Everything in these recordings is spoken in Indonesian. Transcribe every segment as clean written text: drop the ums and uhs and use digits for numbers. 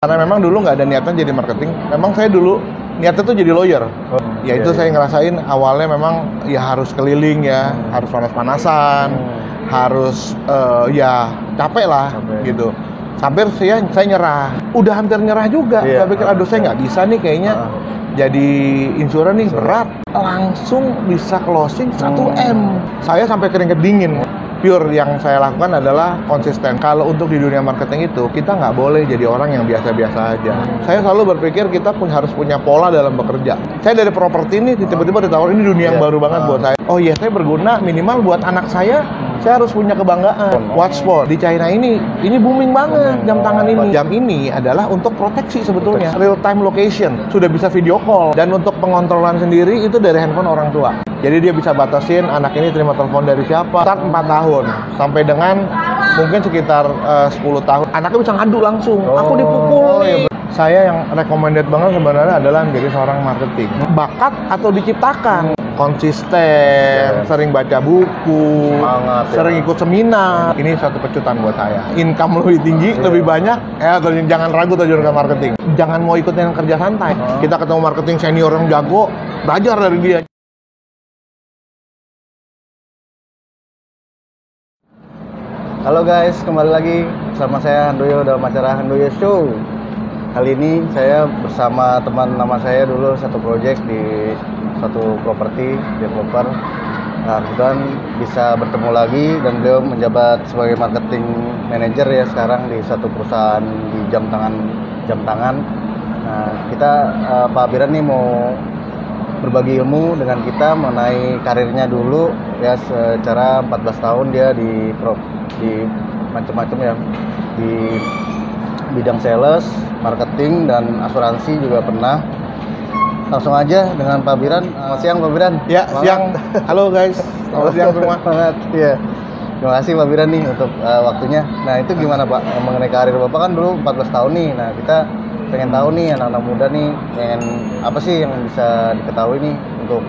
Karena memang dulu nggak ada niatan jadi marketing. Memang saya dulu niatnya tuh jadi lawyer. Ya itu saya ngerasain awalnya memang ya harus keliling ya, harus panas-panasan, harus ya capek lah gitu. Sampai saya nyerah. Udah hampir nyerah juga. Saya pikir aduh saya nggak bisa nih kayaknya jadi insuran nih berat. Langsung bisa closing 1M. Saya sampai keringet dingin. Pure yang saya lakukan adalah konsisten. Kalau untuk di dunia marketing itu, kita nggak boleh jadi orang yang biasa-biasa aja. Saya selalu berpikir kita harus punya pola dalam bekerja. Saya dari properti ini, tiba-tiba ditawarin ini dunia yang baru banget buat saya. Oh iya, saya berguna minimal buat anak saya harus punya kebanggaan. Watchspot di China ini booming banget jam tangan ini. Jam ini adalah untuk proteksi sebetulnya. Real time location, sudah bisa video call. Dan untuk pengontrolan sendiri itu dari handphone orang tua. Jadi dia bisa batasin anak ini terima telepon dari siapa. Start 4 tahun sampai dengan mungkin sekitar 10 tahun. Anaknya bisa ngadu langsung. Aku dipukul nih. Saya yang recommended banget sebenarnya adalah menjadi seorang marketing. Bakat atau diciptakan. Konsisten, sering baca buku, sering ikut seminar. Ini satu pecutan buat saya. Income lebih tinggi, lebih banyak. Jangan ragu terjun ke marketing. Jangan mau ikut yang kerja santai. Kita ketemu marketing senior yang jago, belajar dari dia. Halo guys, kembali lagi bersama saya Handoyo dalam acara Handoyo Show. Kali ini saya bersama teman lama saya dulu satu project di satu properti developer. Nah, kebetulan bisa bertemu lagi dan beliau menjabat sebagai marketing manager ya sekarang di satu perusahaan di jam tangan. Nah, kita Pak Abiran nih mau berbagi ilmu dengan kita mengenai karirnya dulu ya, secara 14 tahun dia di macam-macam ya, di bidang sales, marketing dan asuransi juga pernah. Langsung aja dengan Pak Biran. Selamat siang Pak Biran. Ya, siang. Halo guys. Selamat siang semua. Banget. Ya. Terima kasih Pak Biran nih untuk waktunya. Nah, itu gimana Pak mengenai karir Bapak kan dulu 14 tahun nih. Nah, kita pengen tahu nih anak-anak muda nih pengen apa sih yang bisa diketahui nih untuk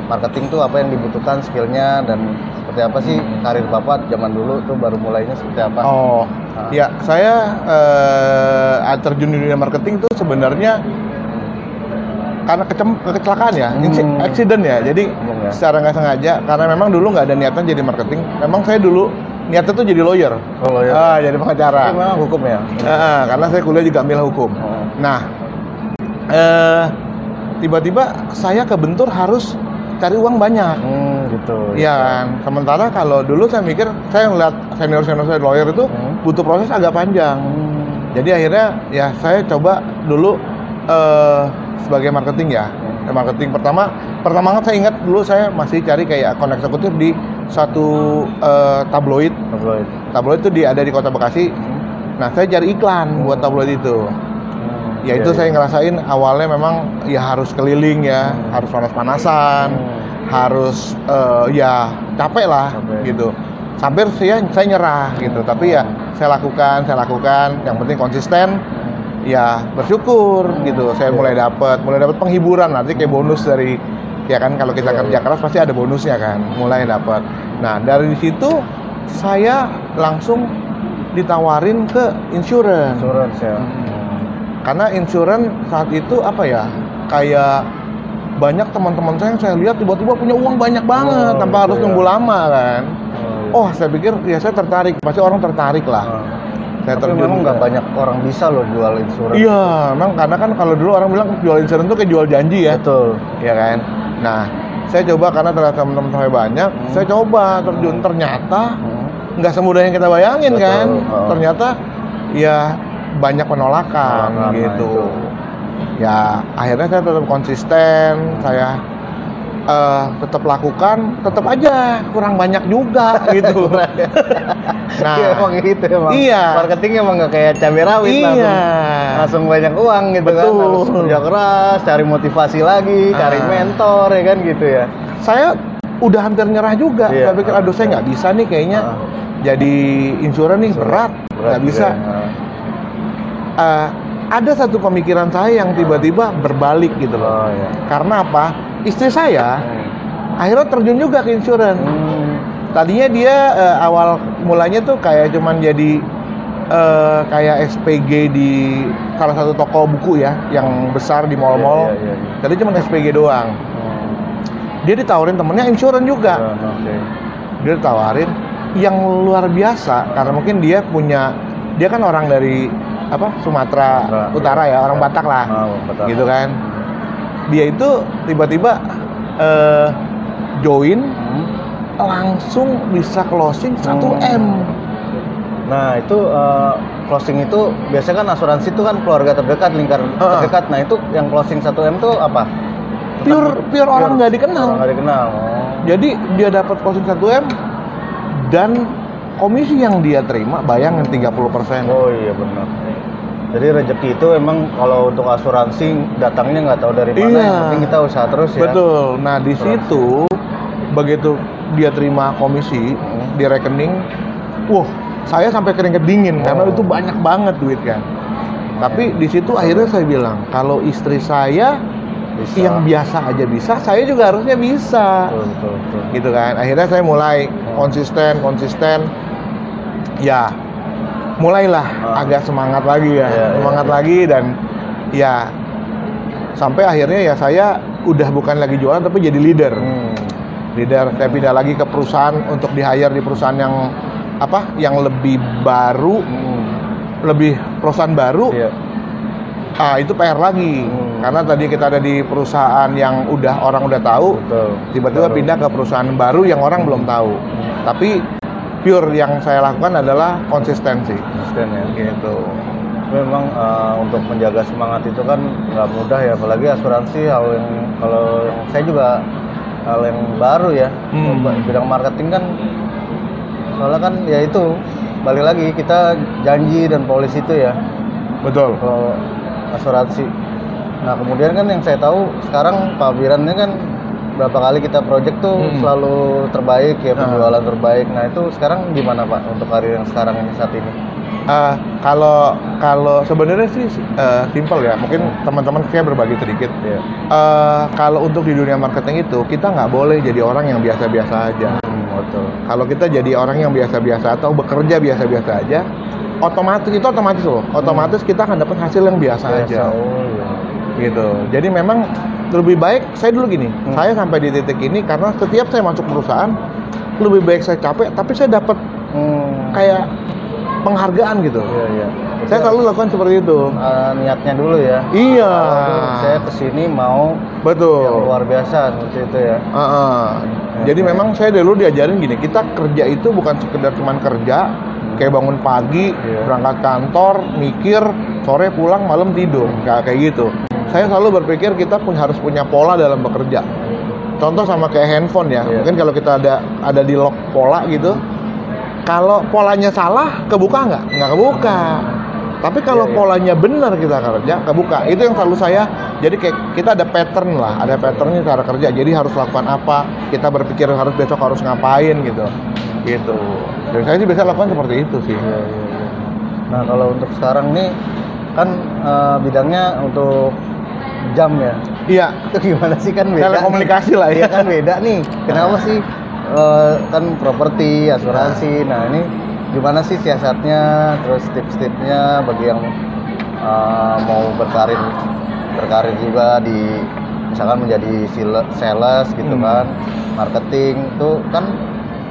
marketing tuh, apa yang dibutuhkan skillnya dan seperti apa sih karir Bapak zaman dulu tuh baru mulainya seperti apa? Ya saya terjun di dunia marketing tuh sebenarnya karena kecelakaan ya, accident ya. Jadi secara nggak sengaja, karena memang dulu nggak ada niatan jadi marketing. Memang saya dulu niatnya tuh jadi lawyer. Jadi pengacara. Itu memang hukum ya? Karena saya kuliah juga ambil hukum. Nah, tiba-tiba saya kebentur harus cari uang banyak. Gitu. Iya kan. Sementara kalau dulu saya mikir, saya ngeliat senior saya lawyer itu butuh proses agak panjang. Jadi akhirnya ya saya coba dulu sebagai marketing ya. Marketing pertama saya ingat dulu saya masih cari kayak account eksekutif di satu tabloid. Tabloid itu ada di Kota Bekasi. Nah, saya cari iklan buat tabloid itu. Ya itu saya ngerasain awalnya memang ya harus keliling ya, harus panas-panasan, harus ya capek lah gitu. Sampai saya nyerah gitu. Tapi ya saya lakukan. Yang penting konsisten. Ya bersyukur gitu. Saya mulai dapat penghiburan, nanti kayak bonus dari ya kan, kalau kita kerja keras pasti ada bonusnya kan. Mulai dapat. Nah, dari situ saya langsung ditawarin ke insurance ya. Karena insurance saat itu apa ya, kayak banyak teman-teman saya yang saya lihat tiba-tiba punya uang banyak banget tanpa harus nunggu lama kan. Saya pikir ya saya tertarik, pasti orang tertarik lah. Tapi memang nggak banyak orang bisa loh jual insurance. Iya, memang karena kan kalau dulu orang bilang jual insurance itu kayak jual janji ya. Betul. Iya kan. Nah, saya coba karena ternyata teman-teman saya banyak, saya coba terjun, ternyata nggak semudah yang kita bayangin. Betul. Kan. Ternyata ya banyak penolakan gitu. Ya akhirnya saya tetap konsisten, saya tetap lakukan, tetap aja kurang banyak juga gitu. Nah, emang gitu emang. Iya. Marketing emang nggak kayak cabai rawit langsung banyak uang gitu. Betul. Kan. Harus kerja keras, cari motivasi lagi, cari mentor ya kan gitu ya. Saya udah hampir nyerah juga. Saya pikir aduh saya nggak bisa nih kayaknya jadi insuran nih berat nggak bisa. Ada satu pemikiran saya yang tiba-tiba berbalik gitu loh. Karena apa? Istri saya akhirnya terjun juga ke insurance. Tadinya dia awal mulanya tuh kayak cuman jadi kayak SPG di salah satu toko buku ya, yang besar di mall-mall. Iya. Tadi cuma SPG doang. Dia ditawarin temennya insurance juga. Dia ditawarin yang luar biasa karena mungkin dia kan orang dari Sumatera Utara ya, orang Batak lah, Batak. gitu kan. Dia itu tiba-tiba join langsung bisa closing 1M. Nah itu closing itu biasanya kan asuransi itu kan keluarga terdekat, lingkar terdekat. Nah itu yang closing 1M itu apa? Pure orang nggak dikenal. Orang nggak dikenal. Jadi dia dapat closing 1M dan komisi yang dia terima bayangin 30%. Oh iya benar. Jadi rezeki itu emang kalau untuk asuransi datangnya nggak tahu dari mana. Iya. Yang penting kita usaha terus ya. Betul. Nah di situ begitu dia terima komisi di rekening, saya sampai keringet dingin karena itu banyak banget duit kan. Tapi di situ akhirnya saya bilang, kalau istri saya bisa. Yang biasa aja bisa, saya juga harusnya bisa. Betul. Gitu kan. Akhirnya saya mulai konsisten. Ya, mulailah agak semangat lagi ya. Semangat lagi dan ya sampai akhirnya ya saya udah bukan lagi jualan tapi jadi leader. Leader, saya pindah lagi ke perusahaan untuk di-hire di perusahaan yang lebih baru, lebih perusahaan baru. Itu PR lagi. Karena tadi kita ada di perusahaan yang orang udah tahu, tiba-tiba pindah ke perusahaan baru yang orang belum tahu. Tapi pure yang saya lakukan adalah konsistensi. Konsisten ya. Gitu. Memang untuk menjaga semangat itu kan nggak mudah ya, apalagi asuransi kalau saya juga hal yang baru ya. Bidang marketing kan soalnya kan ya itu balik lagi kita janji dan polis itu ya. Betul. Kalau asuransi. Nah kemudian kan yang saya tahu sekarang Pak Biran ini kan berapa kali kita project tuh selalu terbaik ya, penjualan terbaik. Nah itu sekarang gimana Pak untuk karir yang sekarang ini saat ini? Kalau sebenarnya sih simple ya, mungkin teman-teman saya berbagi sedikit. Kalau untuk di dunia marketing itu kita nggak boleh jadi orang yang biasa-biasa aja. Betul. Kalau kita jadi orang yang biasa-biasa atau bekerja biasa-biasa aja, otomatis loh. Otomatis kita akan dapat hasil yang biasa aja. Gitu. Jadi memang lebih baik saya dulu gini. Saya sampai di titik ini karena setiap saya masuk perusahaan lebih baik saya capek tapi saya dapat kayak penghargaan gitu. Iya. Saya selalu lakukan seperti itu. Niatnya dulu ya. Iya. Saya kesini mau betul. Yang luar biasa seperti itu ya. Jadi memang saya dulu diajarin gini, kita kerja itu bukan sekedar cuman kerja, kayak bangun pagi, berangkat kantor, mikir, sore pulang, malam tidur, nggak kayak gitu. Saya selalu berpikir kita harus punya pola dalam bekerja. Contoh sama kayak handphone ya, mungkin kalau kita ada di lock pola gitu, kalau polanya salah, kebuka nggak? Nggak kebuka. Tapi kalau polanya benar kita kerja, kebuka. Itu yang selalu saya, jadi kayak kita ada pattern lah, ada patternnya cara kerja. Jadi harus lakukan apa, kita berpikir besok harus ngapain gitu. Gitu. Dan saya sih biasa lakukan seperti itu sih. Nah kalau untuk sekarang nih, kan bidangnya untuk jam ya. Iya. Itu gimana sih kan beda? Telekomunikasi lah ya. Iya kan beda nih. Kenapa sih? Kan properti, asuransi. Nah ini gimana sih siasatnya, terus tips-tipsnya bagi yang mau berkarir juga di misalkan menjadi sales gitu kan, marketing itu kan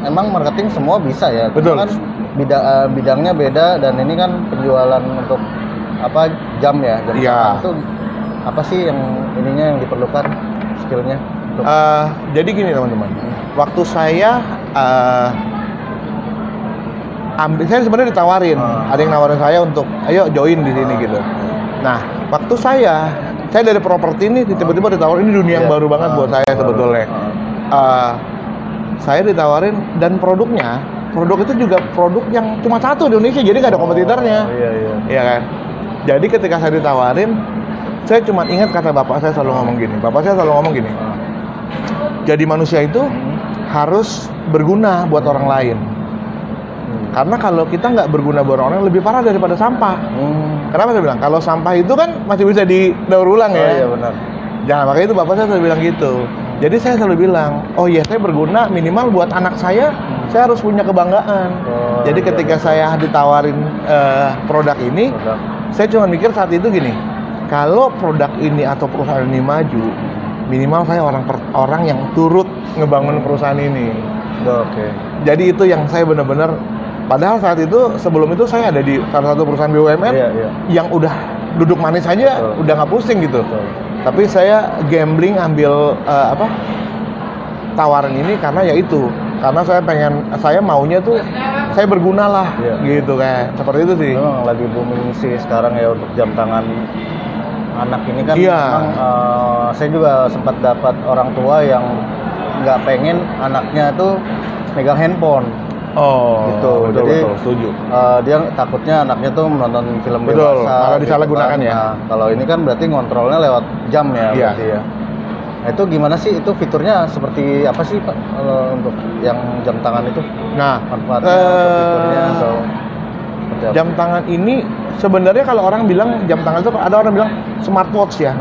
emang marketing semua bisa ya. Betul. Kan bidangnya beda dan ini kan penjualan untuk jam ya. Dan itu apa sih yang yang diperlukan skillnya? Jadi gini teman-teman, waktu saya saya sebenarnya ditawarin, ada yang nawarin saya untuk ayo join di sini gitu. Nah, waktu saya dari properti ini tiba-tiba ditawarin, ini dunia yang baru banget buat saya sebetulnya. Saya ditawarin dan produk itu juga produk yang cuma satu di Indonesia, jadi nggak ada kompetitornya. Iya kan. Jadi ketika saya ditawarin, saya cuma ingat kata bapak saya selalu ngomong gini. Bapak saya selalu ngomong gini. Jadi manusia itu harus berguna buat orang lain. Karena kalau kita nggak berguna buat orang lain, lebih parah daripada sampah. Kenapa saya bilang? Kalau sampah itu kan masih bisa didaur ulang ya. Iya benar. Jangan, makanya itu bapak saya selalu bilang gitu. Jadi saya selalu bilang, oh iya saya berguna minimal buat anak saya saya harus punya kebanggaan. Jadi ketika saya ditawarin produk ini, saya cuma mikir saat itu gini, kalau produk ini atau perusahaan ini maju, minimal saya orang yang turut ngebangun perusahaan ini. Oke. Jadi itu yang saya benar-benar, padahal saat itu sebelum itu saya ada di salah satu perusahaan BUMN yang udah duduk manis aja, udah nggak pusing gitu. Tapi saya gambling ambil tawaran ini karena ya itu, karena saya maunya tuh saya berguna lah, gitu kayak seperti itu sih. Memang lagi booming sih sekarang ya untuk jam tangan anak ini kan. Memang saya juga sempat dapat orang tua yang nggak pengen anaknya tuh megang handphone. Gitu. Jadi setuju. Dia takutnya anaknya tuh menonton film betul, dewasa. malah disalahgunakan ya. Nah, kalau ini kan berarti ngontrolnya lewat jam ya, berarti ya. Nah, itu gimana sih? Itu fiturnya seperti apa sih Pak untuk yang jam tangan itu? Nah, manfaatnya atau fiturnya atau jam tangan ini sebenarnya kalau orang bilang jam tangan itu ada orang bilang smartwatch ya.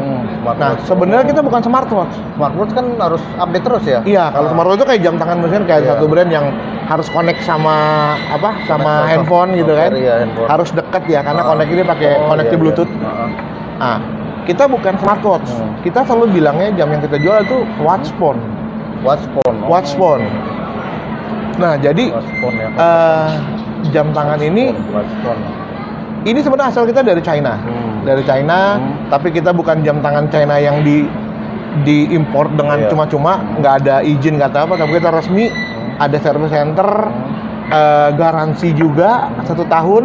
Nah, sebenarnya kita bukan smartwatch. Smartwatch kan harus update terus ya? Iya, kalau smartwatch itu kayak jam tangan mesin kayak satu brand yang harus connect sama handphone gitu kan. Handphone. Harus deket ya karena connect ini pakai koneksi Bluetooth. Nah, kita bukan smartwatch. Kita selalu bilangnya jam yang kita jual itu watch phone. Watch phone. Nah, jadi jam tangan ini sebenarnya asal kita dari China. Dari China, tapi kita bukan jam tangan China yang diimpor dengan cuma-cuma, nggak ada izin, nggak tahu apa, tapi kita resmi, ada service center, garansi juga 1 tahun.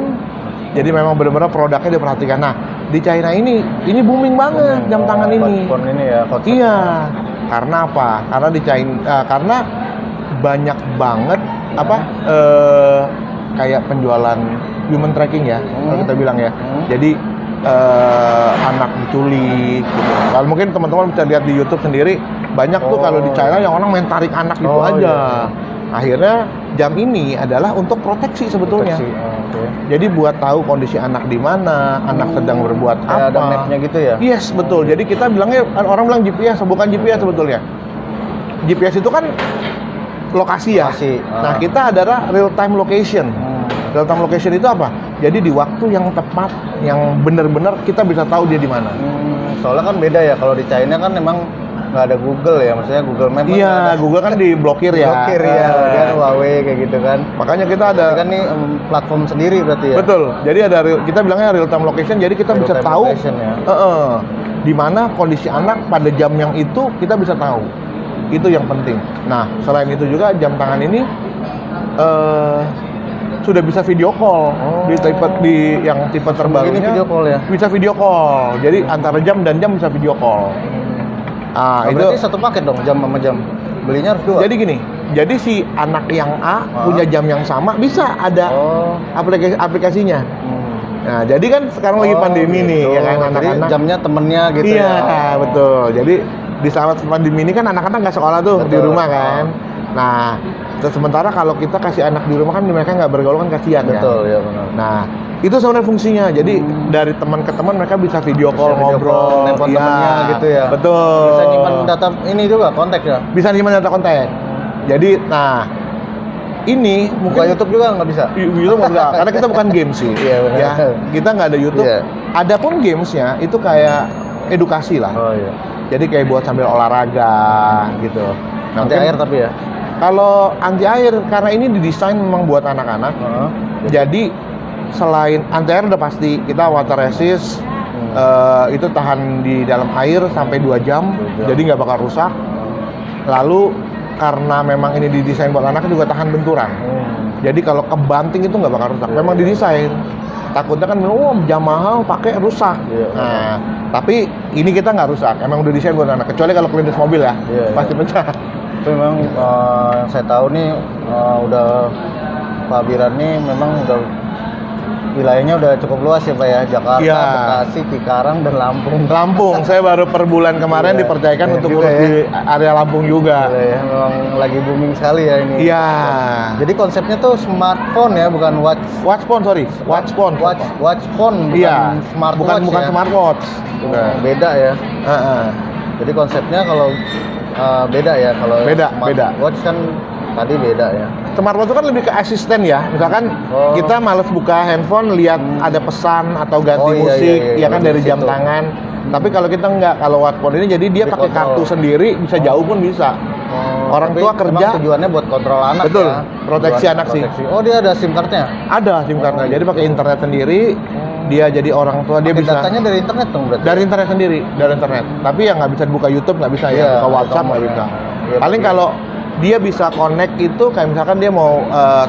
Jadi memang benar-benar produknya diperhatikan. Nah, di China ini booming banget jam tangan ini. Ini ya, iya. Karena apa? Karena di China karena banyak banget kayak penjualan human tracking ya, kalau kita bilang ya. Jadi anak diculik gitu. Kalau mungkin teman-teman bisa lihat di YouTube sendiri, banyak tuh kalau di China yang orang main tarik anak gitu aja. Akhirnya jam ini adalah untuk proteksi sebetulnya. Jadi buat tahu kondisi anak di mana, anak sedang berbuat apa. Ada mapnya gitu ya? Yes, betul. Jadi kita bilangnya, orang bilang GPS, bukan GPS sebetulnya. GPS itu kan lokasi ya. Nah, kita adalah real time location. Real time location itu apa? Jadi di waktu yang tepat, yang benar-benar kita bisa tahu dia di mana. Soalnya kan beda ya, kalau di China kan memang nggak ada Google ya, maksudnya Google Maps. Iya, Google kan diblokir ya. Dia Huawei kayak gitu kan. Makanya kita ada kan nih platform sendiri berarti ya. Betul. Jadi ada kita bilangnya real time location, jadi kita bisa tahu di mana kondisi anak pada jam yang itu kita bisa tahu. Itu yang penting. Nah, selain itu juga jam tangan ini sudah bisa video call di yang tipe terbarunya. Ini video call ya? Bisa video call. Jadi antara jam dan jam bisa video call. Nah, itu berarti satu paket dong, jam sama jam. Belinya harus 2. Jadi gini, jadi si anak yang A punya jam yang sama, bisa ada aplikasinya. Nah, jadi kan sekarang lagi pandemi nih, ya kan anak-anak. Jamnya temennya gitu ya. Iya, betul. Jadi di saat pandemi ini kan anak-anak nggak sekolah tuh, di rumah kan. Nah, sementara kalau kita kasih anak di rumah kan mereka nggak bergaul kan kasihan kan. Betul, ya benar. Nah, itu sebenarnya fungsinya. Jadi dari teman ke teman mereka bisa video call, ngobrol, nelpon temannya gitu ya. Betul. Bisa nyimpan data ini juga, kontak ya. Bisa nyimpan data kontak. Jadi, nah ini mungkin YouTube juga nggak bisa. YouTube nggak bisa, karena kita bukan game sih. Iya, benar. Ya, kita nggak ada YouTube. Adapun gamesnya itu kayak edukasi lah. Jadi kayak buat sambil olahraga gitu. Anti air tapi ya. Kalau anti air karena ini didesain memang buat anak-anak. Jadi selain anti air udah pasti kita water resist, itu tahan di dalam air sampai 2 jam, jadi nggak bakal rusak. Lalu karena memang ini didesain buat anak juga tahan benturan. Jadi kalau kebanting itu nggak bakal rusak. Memang didesain. Takutnya kan, jam mahal pakai rusak. Nah, tapi ini kita nggak rusak. Emang udah desain buat anak. Kecuali kalau kelindes mobil ya, pasti pecah. Tapi memang yang saya tahu nih udah Pak Biran nih memang udah wilayahnya udah cukup luas ya Pak ya, Jakarta, Bekasi, Cikarang, dan Lampung. Saya baru per bulan kemarin dipercayakan untuk urus di area Lampung juga. Ya, memang lagi booming sekali ya ini. Iya. Jadi konsepnya tuh smartphone ya, bukan watch phone, bukan smartwatch. Bukan smartwatch. Beda ya. Jadi konsepnya kalau beda ya, kalau beda. watch kan tadi beda ya. Smartwatch itu kan lebih ke asisten ya. Misalkan kita males buka handphone, lihat ada pesan atau ganti musik, ya kan dari jam tangan. Tapi kalau kita nggak, kalau watchphone ini jadi dia pakai kartu sendiri, bisa jauh pun bisa. Orang tua kerja. Tujuannya buat kontrol anak. Betul, ya? proteksi anak sih. Oh, dia ada SIM cardnya? Ada SIM cardnya. Jadi pakai internet sendiri. Dia jadi orang tua, dia bisa. Datanya dari internet dong berarti? Dari internet sendiri, dari internet. Tapi yang nggak bisa buka YouTube nggak bisa ya, buka WhatsApp nggak bisa. Paling kalau dia bisa connect itu kayak misalkan dia mau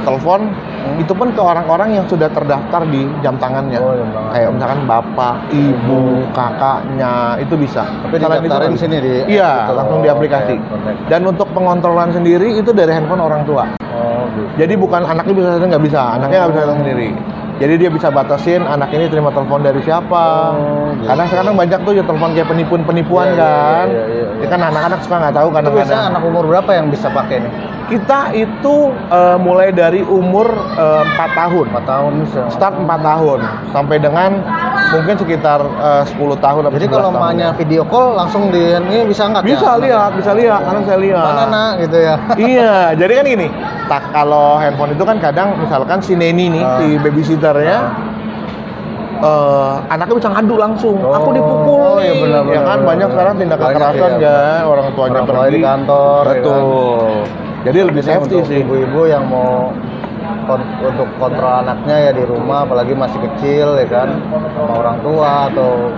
telepon, itu pun ke orang-orang yang sudah terdaftar di jam tangannya. Kayak misalkan bapak, ibu, kakaknya, itu bisa. Tapi didaftarin di sini di iya, langsung di aplikasi. Dan untuk pengontrolan sendiri itu dari handphone orang tua. Jadi bukan anaknya bisa setting, nggak bisa, anaknya nggak bisa setting sendiri. Jadi dia bisa batasin anak ini terima telepon dari siapa. Karena sekarang banyak tuh ya telepon kayak penipuan kan. Ya kan anak-anak suka nggak tahu kadang-kadang. Biasanya anak umur berapa yang bisa pakai nih? Kita itu mulai dari umur 4 tahun. 4 tahun bisa. Start 4 tahun sampai dengan mungkin sekitar 10 tahun. Jadi kalau mainnya video call langsung di ini bisa nggak? Bisa lihat, karena saya lihat. Mana gitu ya? Iya, jadi kan gini. Kalau handphone itu kan kadang misalkan si Neni nih, si babysitternya, anaknya bisa ngadu langsung. Aku dipukul nih. Iya benar, ya kan banyak sekarang tindak kekerasan kan, orang tuanya pergi di kantor. Betul. Ya kan? Jadi lebih safety sih. Ibu-ibu yang mau untuk kontrol anaknya ya di rumah, apalagi masih kecil ya kan, sama orang tua atau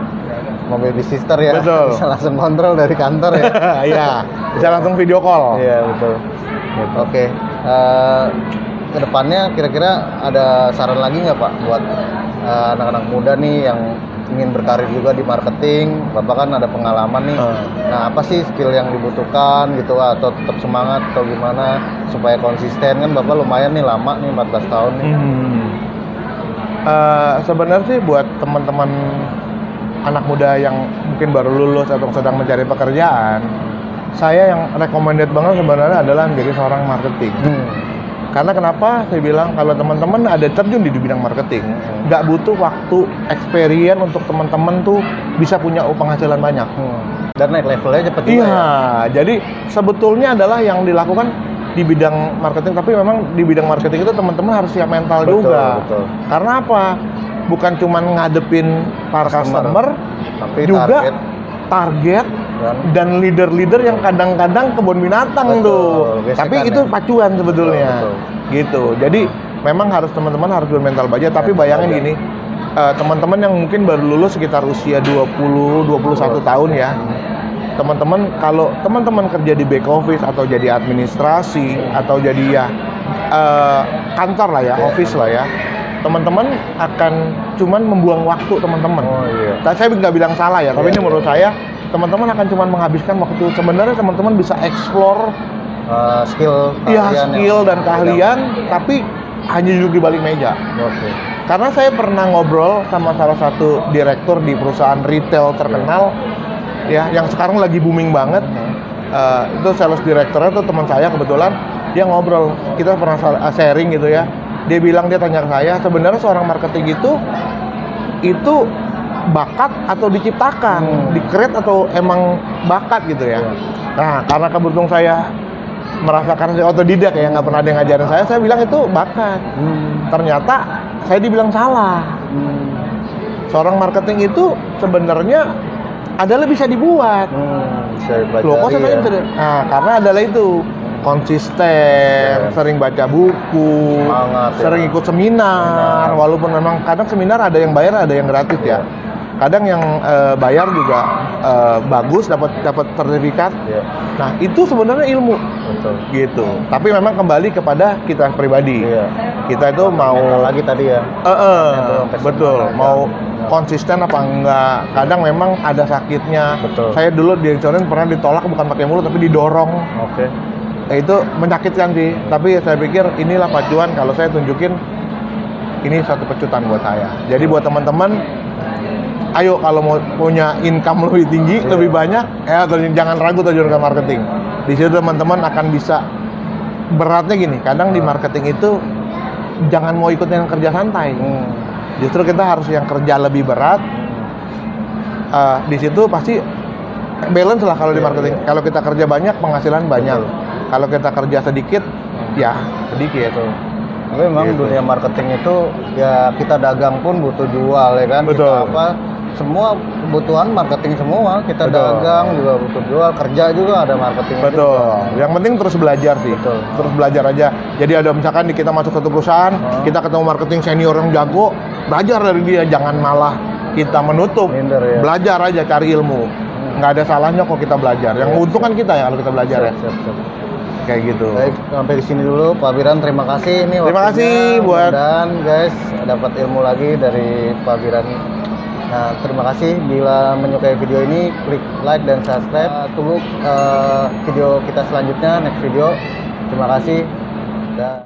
mau babysitter ya. Betul. Bisa langsung kontrol dari kantor ya. Iya, bisa langsung video call. Iya betul. Oke. Kedepannya kira-kira ada saran lagi nggak Pak buat anak-anak muda nih yang ingin berkarir juga di marketing? Bapak kan ada pengalaman nih. Nah, apa sih skill yang dibutuhkan gitu, atau tetap semangat atau gimana supaya konsisten? Kan Bapak lumayan nih lama nih, 14 tahun nih. Sebenarnya sih buat teman-teman anak muda yang mungkin baru lulus atau sedang mencari pekerjaan, saya yang recommended banget sebenarnya adalah menjadi seorang marketing. Karena kenapa saya bilang kalau teman-teman ada terjun di bidang marketing, nggak butuh waktu experience untuk teman-teman tuh bisa punya penghasilan banyak. Dan naik levelnya cepet juga. Iya, jadi sebetulnya adalah yang dilakukan di bidang marketing, tapi memang di bidang marketing itu teman-teman harus siap mental juga. Betul. Karena apa? Bukan cuma ngadepin para customer, tapi juga target dan leader-leader yang kadang-kadang kebun binatang tuh. Tapi itu pacuan sebetulnya. Gitu. Jadi memang harus teman-teman harus bermental baja. Tapi bayangin gini, teman-teman yang mungkin baru lulus sekitar usia 20-21 tahun ya. Teman-teman kalau teman-teman kerja di back office atau jadi administrasi atau jadi ya kantor lah ya, office lah ya. Teman-teman akan cuman membuang waktu teman-teman. Saya nggak bilang salah ya, tapi ini menurut saya teman-teman akan cuman menghabiskan waktu. Sebenarnya teman-teman bisa explore skill, skill dan keahlian, tapi hanya duduk di balik meja. Karena saya pernah ngobrol sama salah satu direktur di perusahaan retail terkenal, ya, yang sekarang lagi booming banget. Itu sales director itu teman saya kebetulan, dia ngobrol, kita pernah sharing gitu ya. Dia bilang, dia tanya ke saya, sebenarnya seorang marketing itu bakat atau diciptakan, di-create atau emang bakat gitu ya. Nah, karena kebetulan saya merasakan saya otodidak ya, nggak pernah ada yang ngajarin saya bilang itu bakat. Ternyata saya dibilang salah. Seorang marketing itu sebenarnya adalah bisa dibuat. Loh, kok saya bisa? Nah, karena adalah itu konsisten, sering baca buku, sering ikut seminar, walaupun memang kadang seminar ada yang bayar, ada yang gratis ya. Kadang yang bayar juga bagus, dapat sertifikat. Nah, itu sebenarnya ilmu. Gitu. Tapi memang kembali kepada kita pribadi. Kita itu mau lagi tadi ya. Betul, mau konsisten apa enggak. Kadang memang ada sakitnya. Saya dulu direktorin pernah ditolak bukan pakai mulut tapi didorong. Itu menyakitkan sih, tapi saya pikir inilah pacuan kalau saya tunjukin ini satu pecutan buat saya. Jadi buat teman-teman, ayo kalau mau punya income lebih tinggi, lebih banyak, jangan ragu terjun ke marketing. Di situ teman-teman akan bisa. Beratnya gini, kadang di marketing itu jangan mau ikut yang kerja santai. Justru kita harus yang kerja lebih berat. Di situ pasti balance lah kalau di marketing. Kalau kita kerja banyak, penghasilan banyak. Kalau kita kerja sedikit, ya sedikit. Betul. Tapi memang Gitu. dunia marketing itu ya kita dagang pun butuh jual ya kan. Betul. Kita apa semua kebutuhan marketing semua. Kita Betul. dagang juga butuh jual, kerja juga ada marketing. Betul. Yang penting terus belajar sih. Betul. Terus belajar aja. Jadi ada misalkan kita masuk satu perusahaan, kita ketemu marketing senior yang jago, belajar dari dia, jangan malah kita menutup. Minder ya. Belajar aja, cari ilmu. Nggak ada salahnya kok kita belajar. Yang untung kan kita ya kalau kita belajar ya. Siap. Kayak gitu. Baik, sampai di sini dulu Pak Biran, terima kasih ini Terima kasih buat- dan guys dapat ilmu lagi dari Pak Biran. Nah, terima kasih bila menyukai video ini, klik like dan subscribe. Tunggu video kita selanjutnya, next video. Terima kasih. Dan